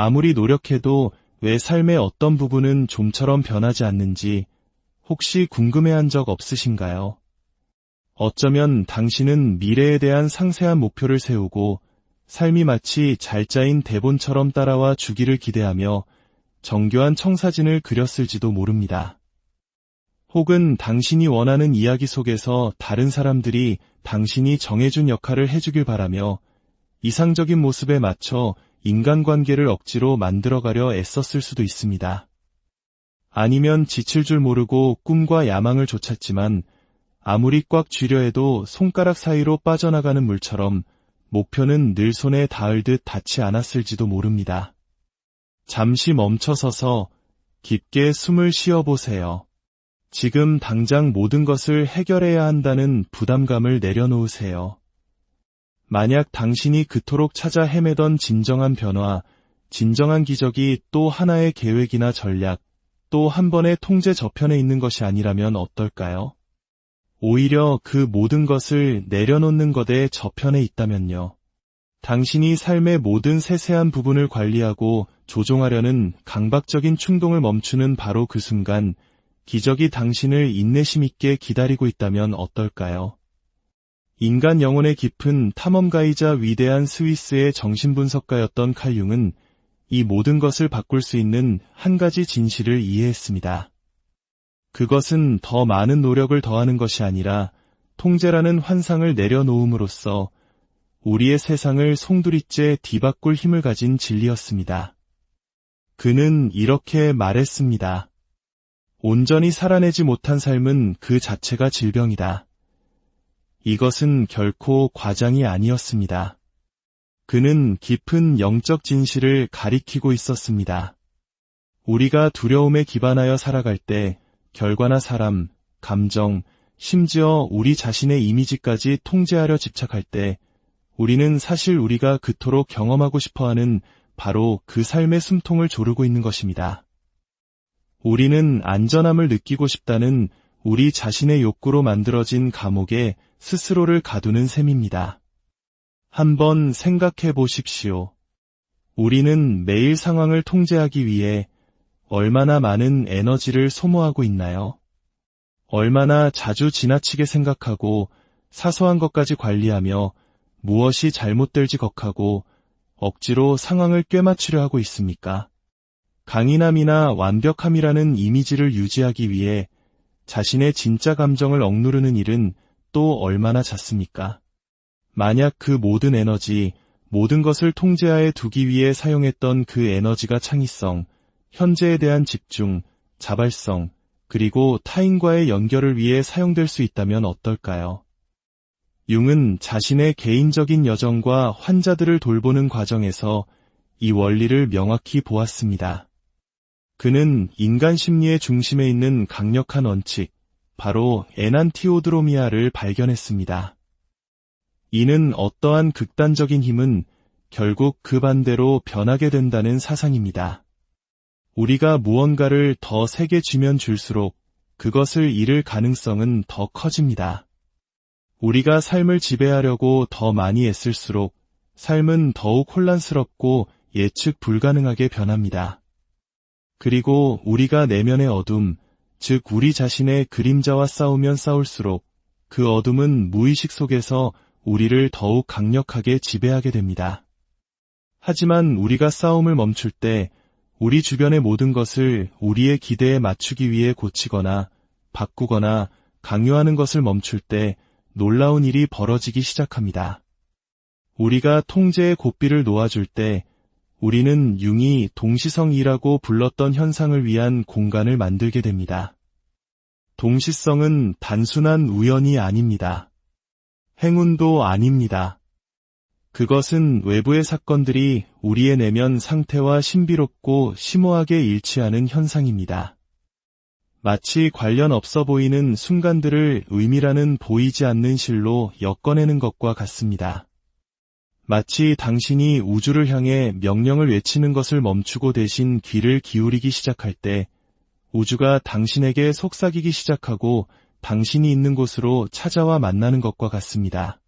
아무리 노력해도 왜 삶의 어떤 부분은 좀처럼 변하지 않는지 혹시 궁금해한 적 없으신가요? 어쩌면 당신은 미래에 대한 상세한 목표를 세우고 삶이 마치 잘 짜인 대본처럼 따라와 주기를 기대하며 정교한 청사진을 그렸을지도 모릅니다. 혹은 당신이 원하는 이야기 속에서 다른 사람들이 당신이 정해준 역할을 해주길 바라며 이상적인 모습에 맞춰 인간관계를 억지로 만들어가려 애썼을 수도 있습니다. 아니면 지칠 줄 모르고 꿈과 야망을 좇았지만 아무리 꽉 쥐려 해도 손가락 사이로 빠져나가는 물처럼 목표는 늘 손에 닿을 듯 닿지 않았을지도 모릅니다. 잠시 멈춰서서 깊게 숨을 쉬어보세요. 지금 당장 모든 것을 해결해야 한다는 부담감을 내려놓으세요. 만약 당신이 그토록 찾아 헤매던 진정한 변화, 진정한 기적이 또 하나의 계획이나 전략, 또 한 번의 통제 저편에 있는 것이 아니라면 어떨까요? 오히려 그 모든 것을 내려놓는 것의 저편에 있다면요. 당신이 삶의 모든 세세한 부분을 관리하고 조종하려는 강박적인 충동을 멈추는 바로 그 순간, 기적이 당신을 인내심 있게 기다리고 있다면 어떨까요? 인간 영혼의 깊은 탐험가이자 위대한 스위스의 정신분석가였던 칼 융은 이 모든 것을 바꿀 수 있는 한 가지 진실을 이해했습니다. 그것은 더 많은 노력을 더하는 것이 아니라 통제라는 환상을 내려놓음으로써 우리의 세상을 송두리째 뒤바꿀 힘을 가진 진리였습니다. 그는 이렇게 말했습니다. 온전히 살아내지 못한 삶은 그 자체가 질병이다. 이것은 결코 과장이 아니었습니다. 그는 깊은 영적 진실을 가리키고 있었습니다. 우리가 두려움에 기반하여 살아갈 때 결과나 사람, 감정, 심지어 우리 자신의 이미지까지 통제하려 집착할 때 우리는 사실 우리가 그토록 경험하고 싶어하는 바로 그 삶의 숨통을 조르고 있는 것입니다. 우리는 안전함을 느끼고 싶다는 우리 자신의 욕구로 만들어진 감옥에 스스로를 가두는 셈입니다. 한번 생각해 보십시오. 우리는 매일 상황을 통제하기 위해 얼마나 많은 에너지를 소모하고 있나요? 얼마나 자주 지나치게 생각하고 사소한 것까지 관리하며 무엇이 잘못될지 걱하고 억지로 상황을 꿰맞추려 하고 있습니까? 강인함이나 완벽함이라는 이미지를 유지하기 위해 자신의 진짜 감정을 억누르는 일은 또 얼마나 잦습니까? 만약 그 모든 에너지, 모든 것을 통제하에 두기 위해 사용했던 그 에너지가 창의성, 현재에 대한 집중, 자발성, 그리고 타인과의 연결을 위해 사용될 수 있다면 어떨까요? 융은 자신의 개인적인 여정과 환자들을 돌보는 과정에서 이 원리를 명확히 보았습니다. 그는 인간 심리의 중심에 있는 강력한 원칙, 바로 에난티오드로미아를 발견했습니다. 이는 어떠한 극단적인 힘은 결국 그 반대로 변하게 된다는 사상입니다. 우리가 무언가를 더 세게 쥐면 줄수록 그것을 잃을 가능성은 더 커집니다. 우리가 삶을 지배하려고 더 많이 애쓸수록 삶은 더욱 혼란스럽고 예측 불가능하게 변합니다. 그리고 우리가 내면의 어둠, 즉 우리 자신의 그림자와 싸우면 싸울수록 그 어둠은 무의식 속에서 우리를 더욱 강력하게 지배하게 됩니다. 하지만 우리가 싸움을 멈출 때 우리 주변의 모든 것을 우리의 기대에 맞추기 위해 고치거나 바꾸거나 강요하는 것을 멈출 때 놀라운 일이 벌어지기 시작합니다. 우리가 통제의 고삐를 놓아줄 때 우리는 융이 동시성이라고 불렀던 현상을 위한 공간을 만들게 됩니다. 동시성은 단순한 우연이 아닙니다. 행운도 아닙니다. 그것은 외부의 사건들이 우리의 내면 상태와 신비롭고 심오하게 일치하는 현상입니다. 마치 관련 없어 보이는 순간들을 의미라는 보이지 않는 실로 엮어내는 것과 같습니다. 마치 당신이 우주를 향해 명령을 외치는 것을 멈추고 대신 귀를 기울이기 시작할 때 우주가 당신에게 속삭이기 시작하고 당신이 있는 곳으로 찾아와 만나는 것과 같습니다.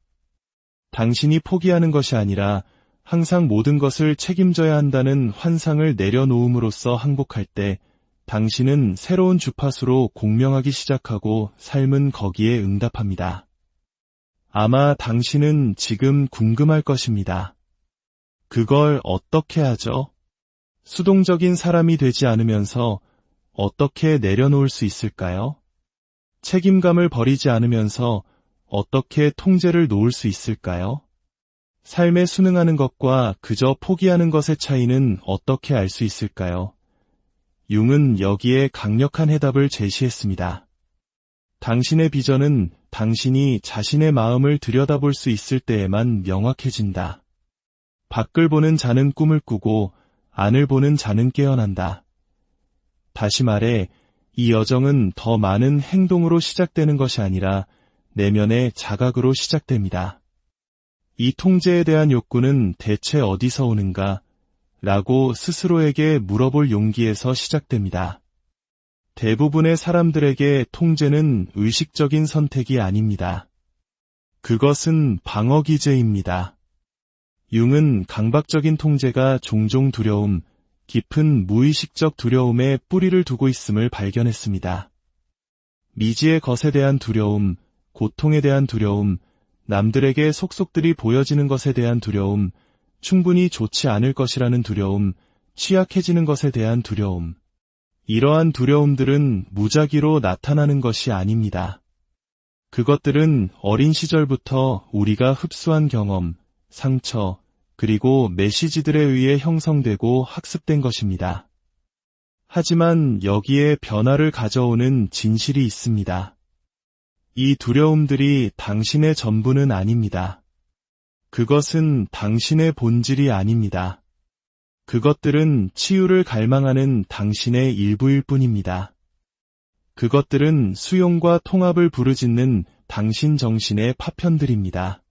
당신이 포기하는 것이 아니라 항상 모든 것을 책임져야 한다는 환상을 내려놓음으로써 항복할 때 당신은 새로운 주파수로 공명하기 시작하고 삶은 거기에 응답합니다. 아마 당신은 지금 궁금할 것입니다. 그걸 어떻게 하죠? 수동적인 사람이 되지 않으면서 어떻게 내려놓을 수 있을까요? 책임감을 버리지 않으면서 어떻게 통제를 놓을 수 있을까요? 삶에 순응하는 것과 그저 포기하는 것의 차이는 어떻게 알 수 있을까요? 융은 여기에 강력한 해답을 제시했습니다. 당신의 비전은 당신이 자신의 마음을 들여다볼 수 있을 때에만 명확해진다. 밖을 보는 자는 꿈을 꾸고 안을 보는 자는 깨어난다. 다시 말해, 이 여정은 더 많은 행동으로 시작되는 것이 아니라 내면의 자각으로 시작됩니다. 이 통제에 대한 욕구는 대체 어디서 오는가? 라고 스스로에게 물어볼 용기에서 시작됩니다. 대부분의 사람들에게 통제는 의식적인 선택이 아닙니다. 그것은 방어기제입니다. 융은 강박적인 통제가 종종 두려움, 깊은 무의식적 두려움에 뿌리를 두고 있음을 발견했습니다. 미지의 것에 대한 두려움, 고통에 대한 두려움, 남들에게 속속들이 보여지는 것에 대한 두려움, 충분히 좋지 않을 것이라는 두려움, 취약해지는 것에 대한 두려움. 이러한 두려움들은 무작위로 나타나는 것이 아닙니다. 그것들은 어린 시절부터 우리가 흡수한 경험, 상처, 그리고 메시지들에 의해 형성되고 학습된 것입니다. 하지만 여기에 변화를 가져오는 진실이 있습니다. 이 두려움들이 당신의 전부는 아닙니다. 그것은 당신의 본질이 아닙니다. 그것들은 치유를 갈망하는 당신의 일부일 뿐입니다. 그것들은 수용과 통합을 부르짖는 당신 정신의 파편들입니다.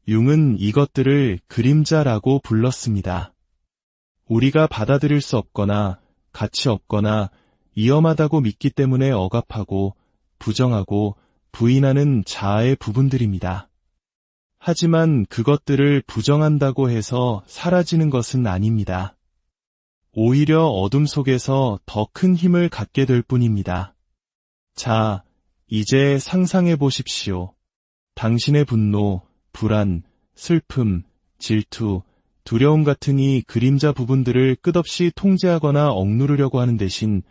융은 이것들을 그림자라고 불렀습니다. 우리가 받아들일 수 없거나 가치 없거나 위험하다고 믿기 때문에 억압하고 부정하고 부인하는 자아의 부분들입니다. 하지만 그것들을 부정한다고 해서 사라지는 것은 아닙니다. 오히려 어둠 속에서 더 큰 힘을 갖게 될 뿐입니다. 자, 이제 상상해 보십시오. 당신의 분노, 불안, 슬픔, 질투, 두려움 같은 이 그림자 부분들을 끝없이 통제하거나 억누르려고 하는 대신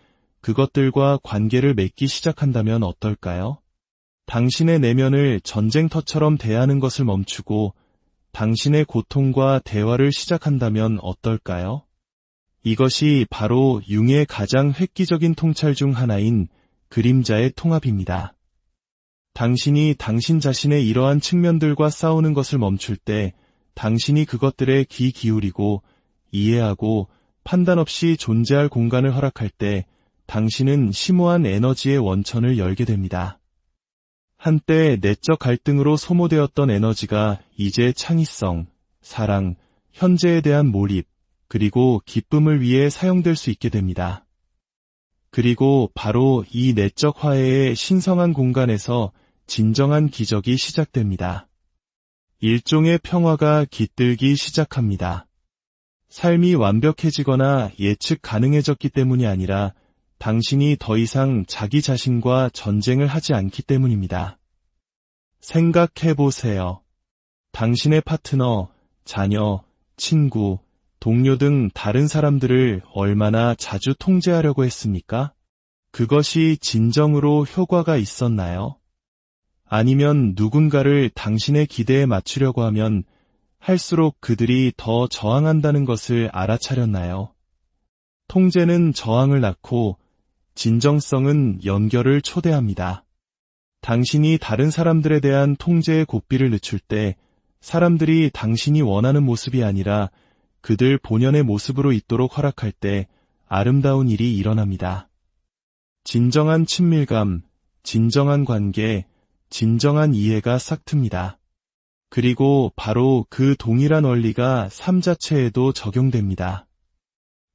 그것들과 관계를 맺기 시작한다면 어떨까요? 당신의 내면을 전쟁터처럼 대하는 것을 멈추고 당신의 고통과 대화를 시작한다면 어떨까요? 이것이 바로 융의 가장 획기적인 통찰 중 하나인 그림자의 통합입니다. 당신이 당신 자신의 이러한 측면들과 싸우는 것을 멈출 때 당신이 그것들에 귀 기울이고 이해하고 판단 없이 존재할 공간을 허락할 때 당신은 심오한 에너지의 원천을 열게 됩니다. 한때 내적 갈등으로 소모되었던 에너지가 이제 창의성, 사랑, 현재에 대한 몰입, 그리고 기쁨을 위해 사용될 수 있게 됩니다. 그리고 바로 이 내적 화해의 신성한 공간에서 진정한 기적이 시작됩니다. 일종의 평화가 깃들기 시작합니다. 삶이 완벽해지거나 예측 가능해졌기 때문이 아니라 당신이 더 이상 자기 자신과 전쟁을 하지 않기 때문입니다. 생각해 보세요. 당신의 파트너, 자녀, 친구, 동료 등 다른 사람들을 얼마나 자주 통제하려고 했습니까? 그것이 진정으로 효과가 있었나요? 아니면 누군가를 당신의 기대에 맞추려고 하면 할수록 그들이 더 저항한다는 것을 알아차렸나요? 통제는 저항을 낳고 진정성은 연결을 초대합니다. 당신이 다른 사람들에 대한 통제의 고삐를 늦출 때 사람들이 당신이 원하는 모습이 아니라 그들 본연의 모습으로 있도록 허락할 때 아름다운 일이 일어납니다. 진정한 친밀감, 진정한 관계, 진정한 이해가 싹틉니다. 그리고 바로 그 동일한 원리가 삶 자체에도 적용됩니다.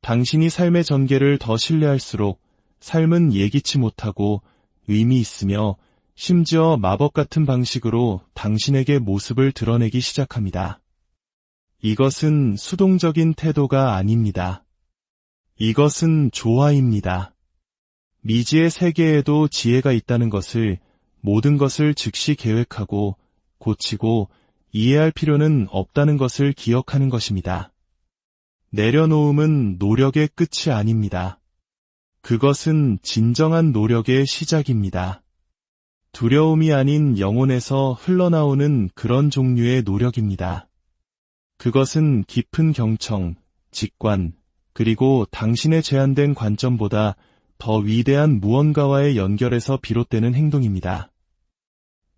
당신이 삶의 전개를 더 신뢰할수록 삶은 예기치 못하고 의미 있으며 심지어 마법 같은 방식으로 당신에게 모습을 드러내기 시작합니다. 이것은 수동적인 태도가 아닙니다. 이것은 조화입니다. 미지의 세계에도 지혜가 있다는 것을, 모든 것을 즉시 계획하고 고치고 이해할 필요는 없다는 것을 기억하는 것입니다. 내려놓음은 노력의 끝이 아닙니다. 그것은 진정한 노력의 시작입니다. 두려움이 아닌 영혼에서 흘러나오는 그런 종류의 노력입니다. 그것은 깊은 경청, 직관, 그리고 당신의 제한된 관점보다 더 위대한 무언가와의 연결에서 비롯되는 행동입니다.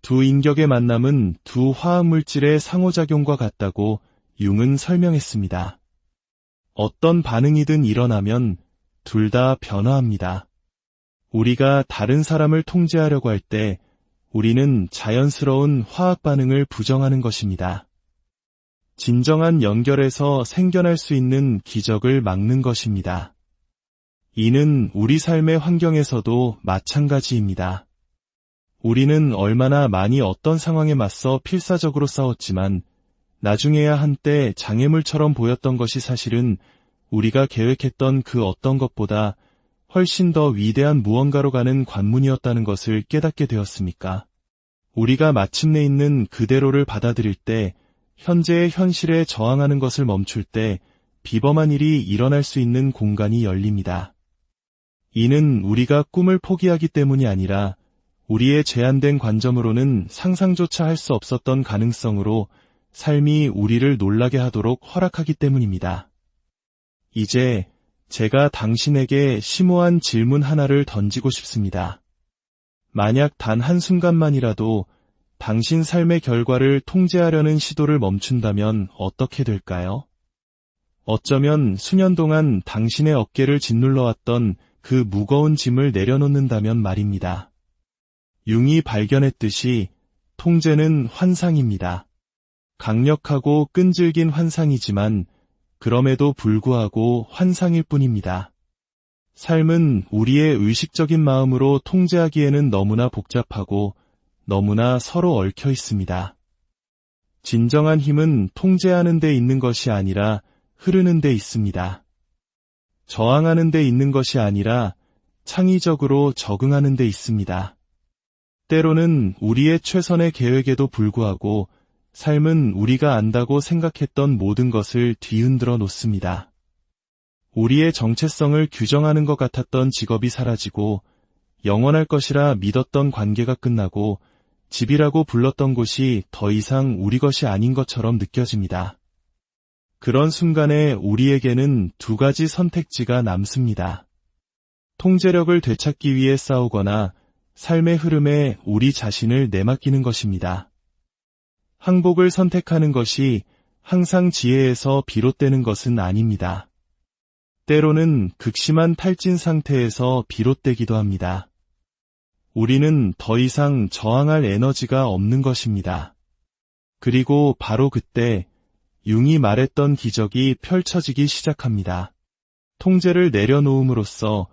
두 인격의 만남은 두 화학물질의 상호작용과 같다고 융은 설명했습니다. 어떤 반응이든 일어나면 둘 다 변화합니다. 우리가 다른 사람을 통제하려고 할 때 우리는 자연스러운 화학 반응을 부정하는 것입니다. 진정한 연결에서 생겨날 수 있는 기적을 막는 것입니다. 이는 우리 삶의 환경에서도 마찬가지입니다. 우리는 얼마나 많이 어떤 상황에 맞서 필사적으로 싸웠지만 나중에야 한때 장애물처럼 보였던 것이 사실은 우리가 계획했던 그 어떤 것보다 훨씬 더 위대한 무언가로 가는 관문이었다는 것을 깨닫게 되었습니까? 우리가 마침내 있는 그대로를 받아들일 때, 현재의 현실에 저항하는 것을 멈출 때 비범한 일이 일어날 수 있는 공간이 열립니다. 이는 우리가 꿈을 포기하기 때문이 아니라 우리의 제한된 관점으로는 상상조차 할 수 없었던 가능성으로 삶이 우리를 놀라게 하도록 허락하기 때문입니다. 이제 제가 당신에게 심오한 질문 하나를 던지고 싶습니다. 만약 단 한순간만이라도 당신 삶의 결과를 통제하려는 시도를 멈춘다면 어떻게 될까요? 어쩌면 수년 동안 당신의 어깨를 짓눌러왔던 그 무거운 짐을 내려놓는다면 말입니다. 융이 발견했듯이 통제는 환상입니다. 강력하고 끈질긴 환상이지만 그럼에도 불구하고 환상일 뿐입니다. 삶은 우리의 의식적인 마음으로 통제하기에는 너무나 복잡하고 너무나 서로 얽혀 있습니다. 진정한 힘은 통제하는 데 있는 것이 아니라 흐르는 데 있습니다. 저항하는 데 있는 것이 아니라 창의적으로 적응하는 데 있습니다. 때로는 우리의 최선의 계획에도 불구하고 삶은 우리가 안다고 생각했던 모든 것을 뒤흔들어 놓습니다. 우리의 정체성을 규정하는 것 같았던 직업이 사라지고 영원할 것이라 믿었던 관계가 끝나고 집이라고 불렀던 곳이 더 이상 우리 것이 아닌 것처럼 느껴집니다. 그런 순간에 우리에게는 두 가지 선택지가 남습니다. 통제력을 되찾기 위해 싸우거나 삶의 흐름에 우리 자신을 내맡기는 것입니다. 항복을 선택하는 것이 항상 지혜에서 비롯되는 것은 아닙니다. 때로는 극심한 탈진 상태에서 비롯되기도 합니다. 우리는 더 이상 저항할 에너지가 없는 것입니다. 그리고 바로 그때 융이 말했던 기적이 펼쳐지기 시작합니다. 통제를 내려놓음으로써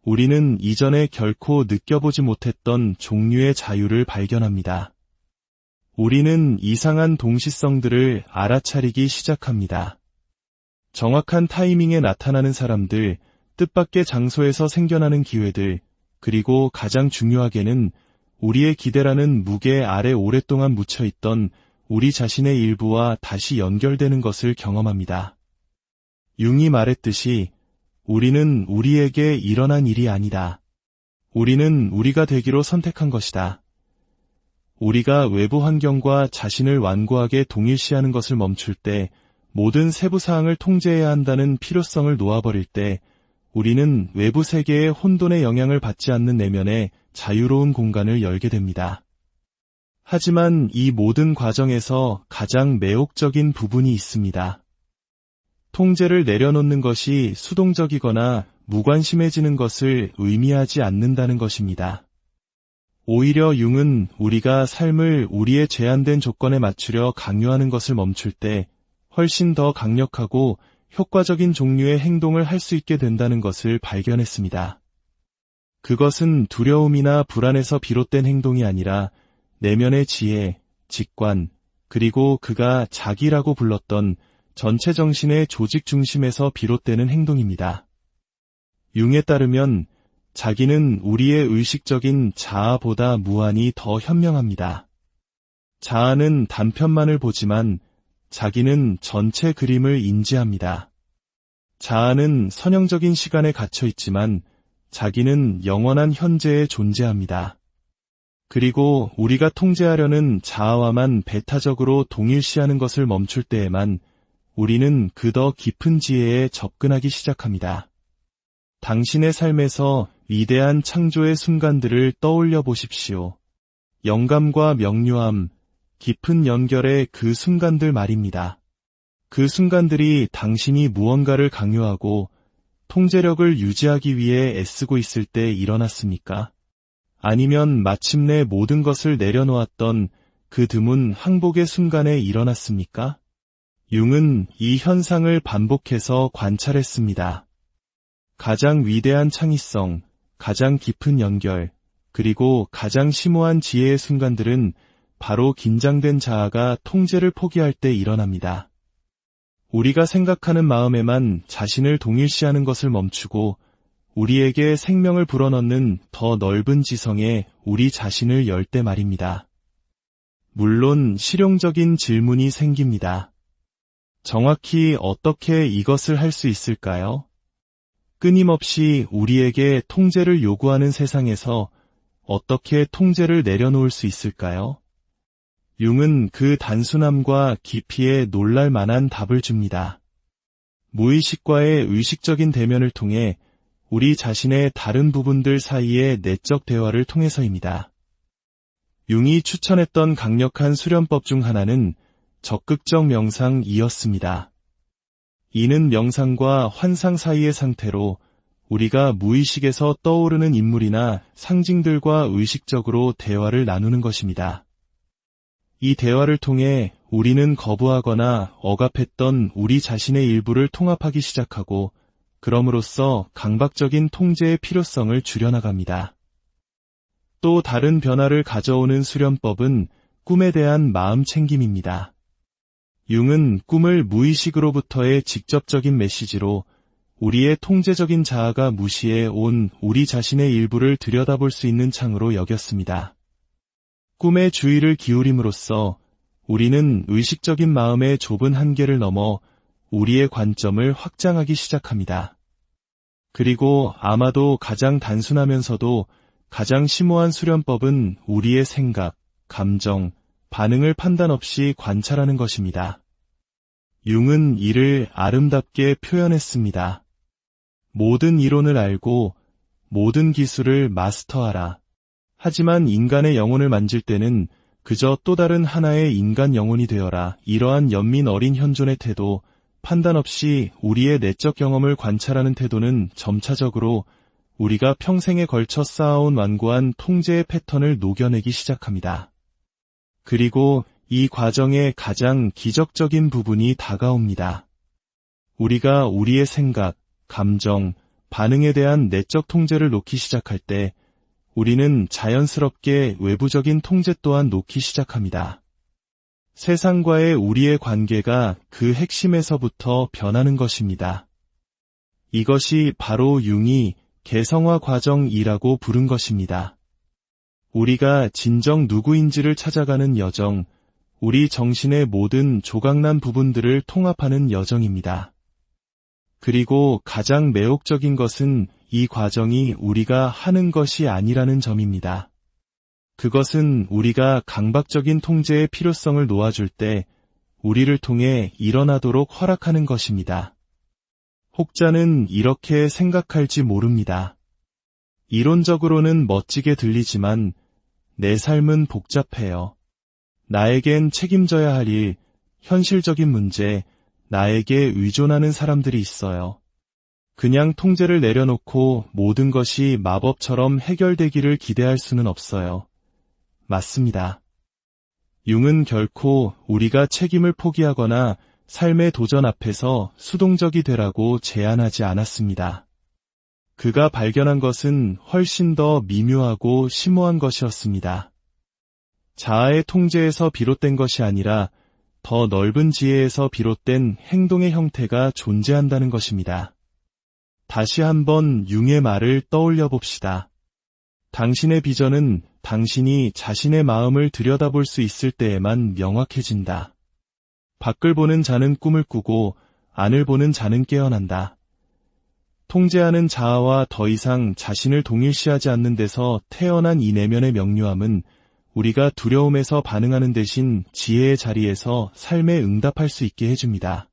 우리는 이전에 결코 느껴보지 못했던 종류의 자유를 발견합니다. 우리는 이상한 동시성들을 알아차리기 시작합니다. 정확한 타이밍에 나타나는 사람들, 뜻밖의 장소에서 생겨나는 기회들, 그리고 가장 중요하게는 우리의 기대라는 무게 아래 오랫동안 묻혀있던 우리 자신의 일부와 다시 연결되는 것을 경험합니다. 융이 말했듯이 우리는 우리에게 일어난 일이 아니다. 우리는 우리가 되기로 선택한 것이다. 우리가 외부 환경과 자신을 완고하게 동일시하는 것을 멈출 때, 모든 세부 사항을 통제해야 한다는 필요성을 놓아버릴 때, 우리는 외부 세계의 혼돈의 영향을 받지 않는 내면의 자유로운 공간을 열게 됩니다. 하지만 이 모든 과정에서 가장 매혹적인 부분이 있습니다. 통제를 내려놓는 것이 수동적이거나 무관심해지는 것을 의미하지 않는다는 것입니다. 오히려 융은 우리가 삶을 우리의 제한된 조건에 맞추려 강요하는 것을 멈출 때 훨씬 더 강력하고 효과적인 종류의 행동을 할 수 있게 된다는 것을 발견했습니다. 그것은 두려움이나 불안에서 비롯된 행동이 아니라 내면의 지혜, 직관, 그리고 그가 자기라고 불렀던 전체 정신의 조직 중심에서 비롯되는 행동입니다. 융에 따르면 자기는 우리의 의식적인 자아보다 무한히 더 현명합니다. 자아는 단편만을 보지만 자기는 전체 그림을 인지합니다. 자아는 선형적인 시간에 갇혀 있지만 자기는 영원한 현재에 존재합니다. 그리고 우리가 통제하려는 자아와만 배타적으로 동일시하는 것을 멈출 때에만 우리는 그 더 깊은 지혜에 접근하기 시작합니다. 당신의 삶에서 위대한 창조의 순간들을 떠올려 보십시오. 영감과 명료함, 깊은 연결의 그 순간들 말입니다. 그 순간들이 당신이 무언가를 강요하고 통제력을 유지하기 위해 애쓰고 있을 때 일어났습니까? 아니면 마침내 모든 것을 내려놓았던 그 드문 항복의 순간에 일어났습니까? 융은 이 현상을 반복해서 관찰했습니다. 가장 위대한 창의성, 가장 깊은 연결, 그리고 가장 심오한 지혜의 순간들은 바로 긴장된 자아가 통제를 포기할 때 일어납니다. 우리가 생각하는 마음에만 자신을 동일시하는 것을 멈추고 우리에게 생명을 불어넣는 더 넓은 지성에 우리 자신을 열 때 말입니다. 물론 실용적인 질문이 생깁니다. 정확히 어떻게 이것을 할 수 있을까요? 끊임없이 우리에게 통제를 요구하는 세상에서 어떻게 통제를 내려놓을 수 있을까요? 융은 그 단순함과 깊이에 놀랄 만한 답을 줍니다. 무의식과의 의식적인 대면을 통해 우리 자신의 다른 부분들 사이의 내적 대화를 통해서입니다. 융이 추천했던 강력한 수련법 중 하나는 적극적 명상이었습니다. 이는 명상과 환상 사이의 상태로 우리가 무의식에서 떠오르는 인물이나 상징들과 의식적으로 대화를 나누는 것입니다. 이 대화를 통해 우리는 거부하거나 억압했던 우리 자신의 일부를 통합하기 시작하고 그럼으로써 강박적인 통제의 필요성을 줄여나갑니다. 또 다른 변화를 가져오는 수련법은 꿈에 대한 마음 챙김입니다. 융은 꿈을 무의식으로부터의 직접적인 메시지로 우리의 통제적인 자아가 무시해 온 우리 자신의 일부를 들여다볼 수 있는 창으로 여겼습니다. 꿈에 주의를 기울임으로써 우리는 의식적인 마음의 좁은 한계를 넘어 우리의 관점을 확장하기 시작합니다. 그리고 아마도 가장 단순하면서도 가장 심오한 수련법은 우리의 생각, 감정, 반응을 판단 없이 관찰하는 것입니다. 융은 이를 아름답게 표현했습니다. 모든 이론을 알고 모든 기술을 마스터하라. 하지만 인간의 영혼을 만질 때는 그저 또 다른 하나의 인간 영혼이 되어라. 이러한 연민 어린 현존의 태도, 판단 없이 우리의 내적 경험을 관찰하는 태도는 점차적으로 우리가 평생에 걸쳐 쌓아온 완고한 통제의 패턴을 녹여내기 시작합니다. 그리고 이 과정의 가장 기적적인 부분이 다가옵니다. 우리가 우리의 생각, 감정, 반응에 대한 내적 통제를 놓기 시작할 때 우리는 자연스럽게 외부적인 통제 또한 놓기 시작합니다. 세상과의 우리의 관계가 그 핵심에서부터 변하는 것입니다. 이것이 바로 융이 개성화 과정이라고 부른 것입니다. 우리가 진정 누구인지를 찾아가는 여정, 우리 정신의 모든 조각난 부분들을 통합하는 여정입니다. 그리고 가장 매혹적인 것은 이 과정이 우리가 하는 것이 아니라는 점입니다. 그것은 우리가 강박적인 통제의 필요성을 놓아줄 때 우리를 통해 일어나도록 허락하는 것입니다. 혹자는 이렇게 생각할지 모릅니다. 이론적으로는 멋지게 들리지만 내 삶은 복잡해요. 나에겐 책임져야 할 일, 현실적인 문제, 나에게 의존하는 사람들이 있어요. 그냥 통제를 내려놓고 모든 것이 마법처럼 해결되기를 기대할 수는 없어요. 맞습니다. 융은 결코 우리가 책임을 포기하거나 삶의 도전 앞에서 수동적이 되라고 제안하지 않았습니다. 그가 발견한 것은 훨씬 더 미묘하고 심오한 것이었습니다. 자아의 통제에서 비롯된 것이 아니라 더 넓은 지혜에서 비롯된 행동의 형태가 존재한다는 것입니다. 다시 한번 융의 말을 떠올려 봅시다. 당신의 비전은 당신이 자신의 마음을 들여다볼 수 있을 때에만 명확해진다. 밖을 보는 자는 꿈을 꾸고 안을 보는 자는 깨어난다. 통제하는 자아와 더 이상 자신을 동일시하지 않는 데서 태어난 이 내면의 명료함은 우리가 두려움에서 반응하는 대신 지혜의 자리에서 삶에 응답할 수 있게 해줍니다.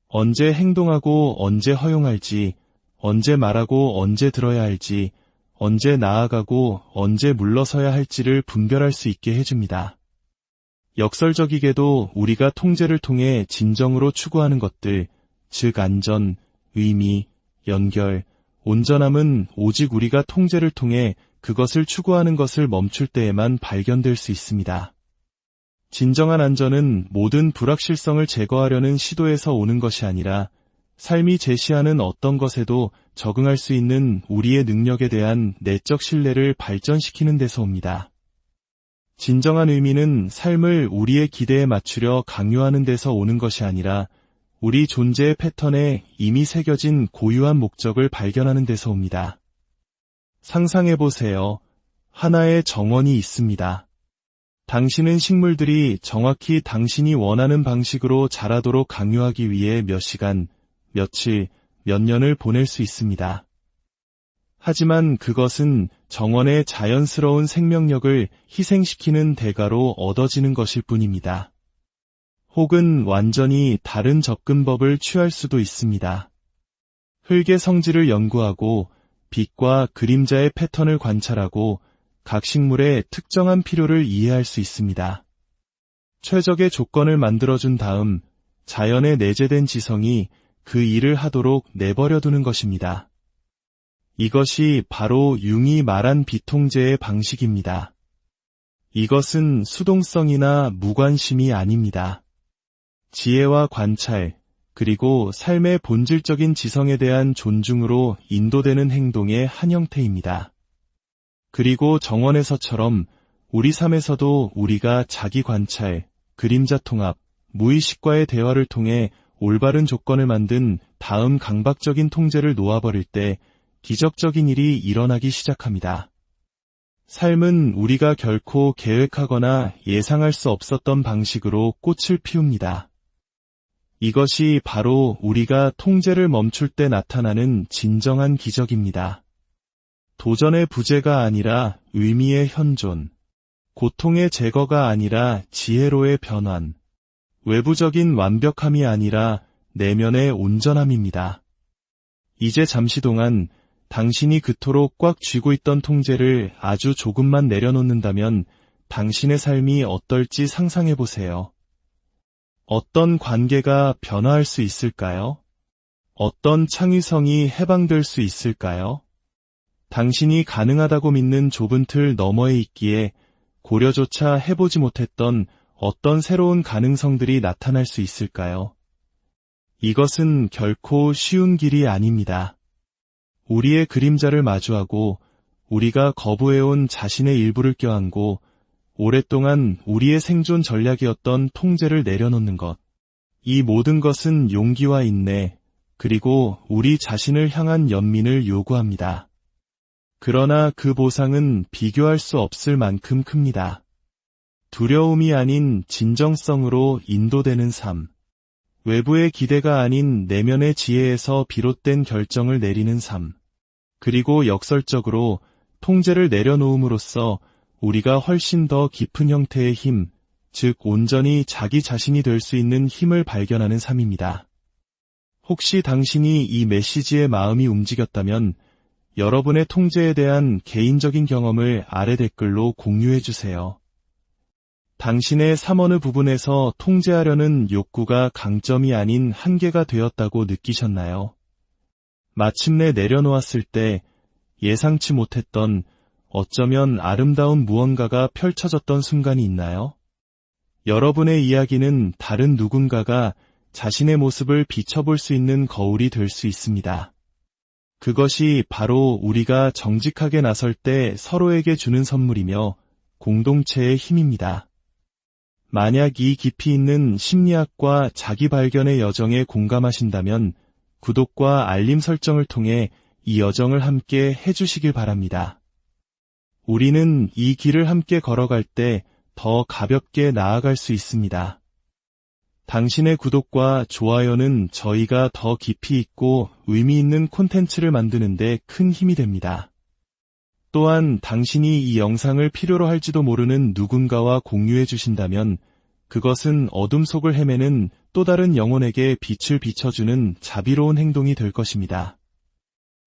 언제 행동하고 언제 허용할지, 언제 말하고 언제 들어야 할지, 언제 나아가고 언제 물러서야 할지를 분별할 수 있게 해줍니다. 역설적이게도 우리가 통제를 통해 진정으로 추구하는 것들, 즉 안전, 의미, 연결, 온전함은 오직 우리가 통제를 통해 그것을 추구하는 것을 멈출 때에만 발견될 수 있습니다. 진정한 안전은 모든 불확실성을 제거하려는 시도에서 오는 것이 아니라 삶이 제시하는 어떤 것에도 적응할 수 있는 우리의 능력에 대한 내적 신뢰를 발전시키는 데서 옵니다. 진정한 의미는 삶을 우리의 기대에 맞추려 강요하는 데서 오는 것이 아니라 우리 존재의 패턴에 이미 새겨진 고유한 목적을 발견하는 데서 옵니다. 상상해보세요. 하나의 정원이 있습니다. 당신은 식물들이 정확히 당신이 원하는 방식으로 자라도록 강요하기 위해 몇 시간, 며칠, 몇 년을 보낼 수 있습니다. 하지만 그것은 정원의 자연스러운 생명력을 희생시키는 대가로 얻어지는 것일 뿐입니다. 혹은 완전히 다른 접근법을 취할 수도 있습니다. 흙의 성질을 연구하고 빛과 그림자의 패턴을 관찰하고 각 식물의 특정한 필요를 이해할 수 있습니다. 최적의 조건을 만들어준 다음 자연에 내재된 지성이 그 일을 하도록 내버려두는 것입니다. 이것이 바로 융이 말한 비통제의 방식입니다. 이것은 수동성이나 무관심이 아닙니다. 지혜와 관찰, 그리고 삶의 본질적인 지성에 대한 존중으로 인도되는 행동의 한 형태입니다. 그리고 정원에서처럼 우리 삶에서도 우리가 자기 관찰, 그림자 통합, 무의식과의 대화를 통해 올바른 조건을 만든 다음 강박적인 통제를 놓아버릴 때 기적적인 일이 일어나기 시작합니다. 삶은 우리가 결코 계획하거나 예상할 수 없었던 방식으로 꽃을 피웁니다. 이것이 바로 우리가 통제를 멈출 때 나타나는 진정한 기적입니다. 도전의 부재가 아니라 의미의 현존, 고통의 제거가 아니라 지혜로의 변환, 외부적인 완벽함이 아니라 내면의 온전함입니다. 이제 잠시 동안 당신이 그토록 꽉 쥐고 있던 통제를 아주 조금만 내려놓는다면 당신의 삶이 어떨지 상상해보세요. 어떤 관계가 변화할 수 있을까요? 어떤 창의성이 해방될 수 있을까요? 당신이 가능하다고 믿는 좁은 틀 너머에 있기에 고려조차 해보지 못했던 어떤 새로운 가능성들이 나타날 수 있을까요? 이것은 결코 쉬운 길이 아닙니다. 우리의 그림자를 마주하고 우리가 거부해온 자신의 일부를 껴안고 오랫동안 우리의 생존 전략이었던 통제를 내려놓는 것. 이 모든 것은 용기와 인내, 그리고 우리 자신을 향한 연민을 요구합니다. 그러나 그 보상은 비교할 수 없을 만큼 큽니다. 두려움이 아닌 진정성으로 인도되는 삶. 외부의 기대가 아닌 내면의 지혜에서 비롯된 결정을 내리는 삶. 그리고 역설적으로 통제를 내려놓음으로써 우리가 훨씬 더 깊은 형태의 힘, 즉 온전히 자기 자신이 될 수 있는 힘을 발견하는 삶입니다. 혹시 당신이 이 메시지에 마음이 움직였다면 여러분의 통제에 대한 개인적인 경험을 아래 댓글로 공유해 주세요. 당신의 삶 어느 부분에서 통제하려는 욕구가 강점이 아닌 한계가 되었다고 느끼셨나요? 마침내 내려놓았을 때 예상치 못했던 어쩌면 아름다운 무언가가 펼쳐졌던 순간이 있나요? 여러분의 이야기는 다른 누군가가 자신의 모습을 비춰볼 수 있는 거울이 될 수 있습니다. 그것이 바로 우리가 정직하게 나설 때 서로에게 주는 선물이며 공동체의 힘입니다. 만약 이 깊이 있는 심리학과 자기 발견의 여정에 공감하신다면 구독과 알림 설정을 통해 이 여정을 함께 해주시길 바랍니다. 우리는 이 길을 함께 걸어갈 때 더 가볍게 나아갈 수 있습니다. 당신의 구독과 좋아요는 저희가 더 깊이 있고 의미 있는 콘텐츠를 만드는 데 큰 힘이 됩니다. 또한 당신이 이 영상을 필요로 할지도 모르는 누군가와 공유해 주신다면 그것은 어둠 속을 헤매는 또 다른 영혼에게 빛을 비춰주는 자비로운 행동이 될 것입니다.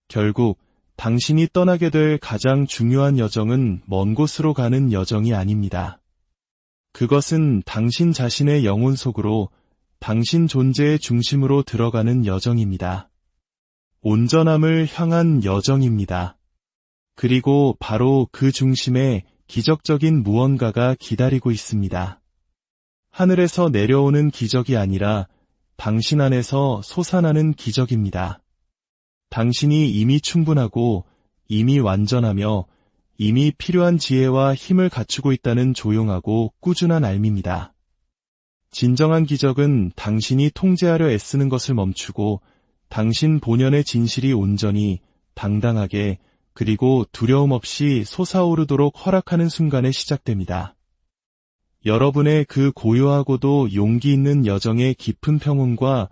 결국 당신이 떠나게 될 가장 중요한 여정은 먼 곳으로 가는 여정이 아닙니다. 그것은 당신 자신의 영혼 속으로 당신 존재의 중심으로 들어가는 여정입니다. 온전함을 향한 여정입니다. 그리고 바로 그 중심에 기적적인 무언가가 기다리고 있습니다. 하늘에서 내려오는 기적이 아니라 당신 안에서 솟아나는 기적입니다. 당신이 이미 충분하고 이미 완전하며 이미 필요한 지혜와 힘을 갖추고 있다는 조용하고 꾸준한 알미입니다. 진정한 기적은 당신이 통제하려 애쓰는 것을 멈추고 당신 본연의 진실이 온전히, 당당하게, 그리고 두려움 없이 솟아오르도록 허락하는 순간에 시작됩니다. 여러분의 그 고요하고도 용기 있는 여정의 깊은 평온과